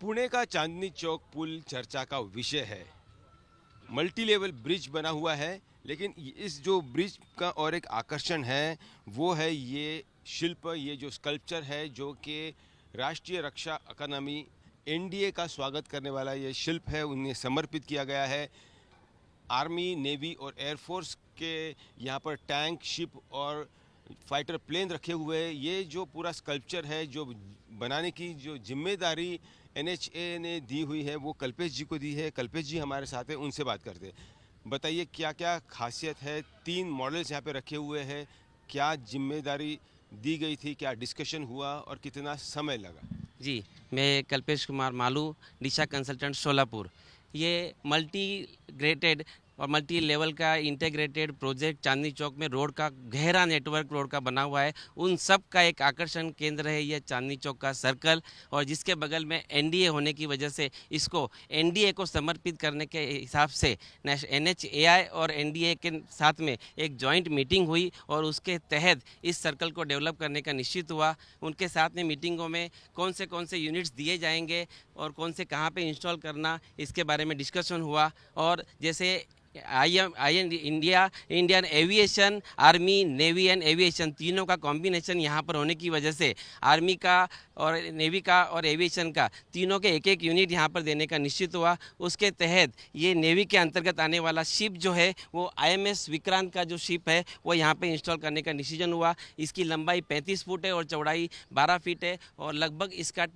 पुणे का चांदनी चौक पुल चर्चा का विषय है। मल्टी लेवल ब्रिज बना हुआ है, लेकिन इस जो ब्रिज का और एक आकर्षण है वो है ये शिल्प, ये जो स्कल्पचर है जो कि राष्ट्रीय रक्षा अकादमी एनडीए का स्वागत करने वाला ये शिल्प है, उन्हें समर्पित किया गया है। आर्मी, नेवी और एयरफोर्स के यहाँ पर टैंक, शिप और फाइटर प्लेन रखे हुए हैं। ये जो पूरा स्कल्पचर है, जो बनाने की जो जिम्मेदारी एनएचए ने दी हुई है वो कल्पेश जी को दी है। कल्पेश जी हमारे साथ हैं, उनसे बात करते हैं। बताइए क्या क्या खासियत है। 3 मॉडल्स यहाँ पे रखे हुए हैं, क्या जिम्मेदारी दी गई थी, क्या डिस्कशन हुआ और कितना समय लगा? जी, मैं कल्पेश कुमार मालू, दिशा कंसल्टेंट सोलापुर। ये मल्टी ग्रेटेड और मल्टी लेवल का इंटीग्रेटेड प्रोजेक्ट चांदनी चौक में रोड का गहरा नेटवर्क रोड का बना हुआ है। उन सब का एक आकर्षण केंद्र है ये चांदनी चौक का सर्कल, और जिसके बगल में एनडीए होने की वजह से इसको एनडीए को समर्पित करने के हिसाब से एनएचएआई और एनडीए के साथ में एक जॉइंट मीटिंग हुई और उसके तहत इस सर्कल को डेवलप करने का निश्चित हुआ। उनके साथ में मीटिंगों में कौन से यूनिट्स दिए जाएंगे और कौन से कहाँ पे इंस्टॉल करना, इसके बारे में डिस्कशन हुआ। और जैसे Indian aviation, army, navy and aviation तीनों का कॉम्बिनेशन यहाँ पर होने की वजह से आर्मी का और नेवी का और एविएशन का तीनों के एक यूनिट यहाँ पर देने का निश्चित हुआ। उसके तहत ये नेवी के अंतर्गत आने वाला शिप जो है वो IMS विक्रांत का जो शिप है वो यहाँ पे इंस्टॉल करने का डिसीजन हुआ। इसकी लंबाई 35 फुट है और चौड़ाई 12 फीट है और लगभग इसका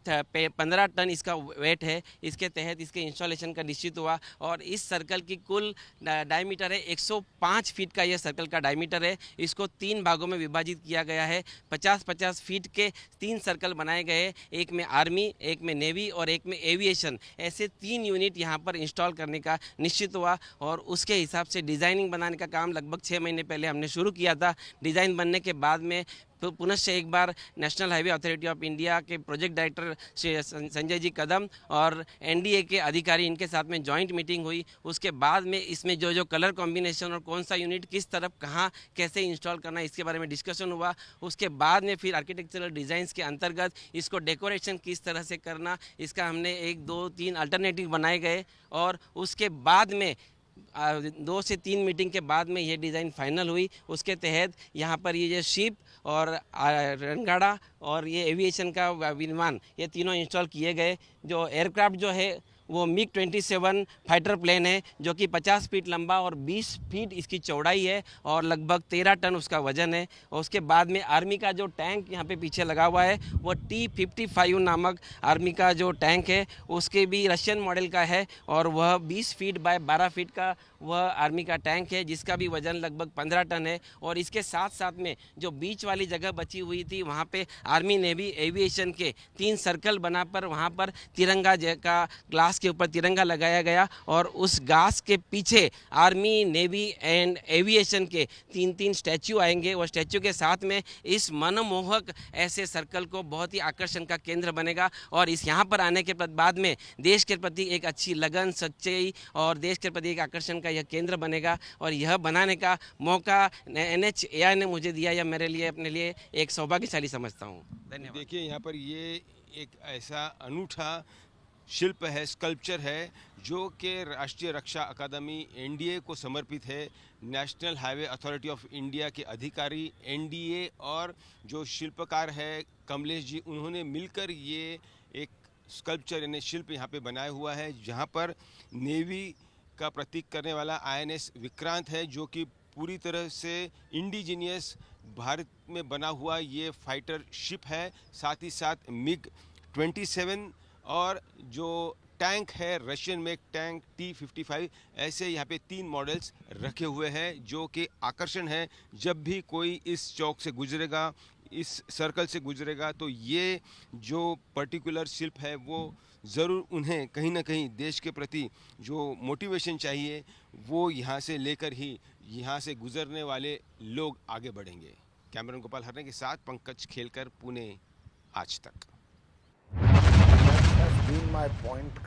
15 टन इसका वेट है। इसके तहत इसके इंस्टॉलेशन का निश्चित हुआ और इस सर्कल की कुल डायमीटर है 105 फीट का। यह सर्कल का डायमीटर है। इसको 3 भागों में विभाजित किया गया है। 50-50 फीट के 3 सर्कल बनाए गए, एक में आर्मी, एक में नेवी और एक में एविएशन। ऐसे 3 यूनिट यहाँ पर इंस्टॉल करने का निश्चित हुआ और उसके हिसाब से डिज़ाइनिंग बनाने का काम लगभग 6 महीने पहले हमने शुरू किया था। डिज़ाइन बनने के बाद में तो पुनश्च एक बार national highway authority of India के प्रोजेक्ट डायरेक्टर श्री संजय जी कदम और एनडीए के अधिकारी, इनके साथ में जॉइंट मीटिंग हुई। उसके बाद में इसमें जो कलर कॉम्बिनेशन और कौन सा यूनिट किस तरफ कहाँ कैसे इंस्टॉल करना, इसके बारे में डिस्कशन हुआ। उसके बाद में फिर आर्किटेक्चरल डिज़ाइंस के अंतर्गत इसको डेकोरेशन किस तरह से करना, इसका हमने 1, 2, 3 अल्टरनेटिव बनाए गए और उसके बाद में 2 से 3 मीटिंग के बाद में ये डिज़ाइन फाइनल हुई। उसके तहत यहाँ पर ये शिप और रणगाड़ा और ये एविएशन का विमान, ये तीनों इंस्टॉल किए गए। जो एयरक्राफ्ट जो है वो MiG-27 फाइटर प्लेन है जो कि 50 फीट लंबा और 20 फीट इसकी चौड़ाई है और लगभग 13 टन उसका वजन है। और उसके बाद में आर्मी का जो टैंक यहाँ पे पीछे लगा हुआ है वो T-55 नामक आर्मी का जो टैंक है, उसके भी रशियन मॉडल का है और वह 20 फीट बाय 12 फीट का वह आर्मी का टैंक है जिसका भी वजन लगभग 15 टन है। और इसके साथ साथ में जो बीच वाली जगह बची हुई थी वहाँ पे आर्मी, नेवी, एविएशन के 3 सर्कल बना पर वहाँ पर तिरंगा का ग्लास के ऊपर तिरंगा लगाया गया और उस घास के पीछे आर्मी, नेवी एंड एविएशन के 3-3 स्टैचू आएंगे। वो स्टैचू के साथ में इस मनमोहक ऐसे सर्कल को बहुत ही आकर्षण का केंद्र बनेगा और इस यहाँ पर आने के बाद में देश के प्रति एक अच्छी लगन, सच्चाई और देश के प्रति एक आकर्षण का यह केंद्र बनेगा। और यह बनाने का मौका NHAI ने मुझे दिया, यह मेरे लिए अपने लिए एक सौभाग्यशाली समझता हूँ। धन्यवाद। देखिए यहाँ पर ये एक ऐसा अनूठा शिल्प है, स्कल्पचर है जो कि राष्ट्रीय रक्षा अकादमी एनडीए को समर्पित है। National highway authority of India के अधिकारी, एनडीए और जो शिल्पकार है कमलेश जी, उन्होंने मिलकर ये एक स्कल्पचर यानी शिल्प यहाँ पे बनाया हुआ है, जहाँ पर नेवी का प्रतीक करने वाला INS विक्रांत है जो कि पूरी तरह से इंडिजीनियस भारत में बना हुआ ये फाइटर शिप है। साथ ही साथ MiG-27 और जो टैंक है रशियन में टैंक T-55, ऐसे यहाँ पे 3 मॉडल्स रखे हुए हैं जो कि आकर्षण है। जब भी कोई इस चौक से गुजरेगा, इस सर्कल से गुजरेगा, तो ये जो पर्टिकुलर शिल्प है वो ज़रूर उन्हें कहीं ना कहीं देश के प्रति जो मोटिवेशन चाहिए वो यहाँ से लेकर ही यहाँ से गुजरने वाले लोग आगे बढ़ेंगे। कैमरन गोपाल हरने के साथ पंकज खेलकर, पुणे, आज तक। That has been my point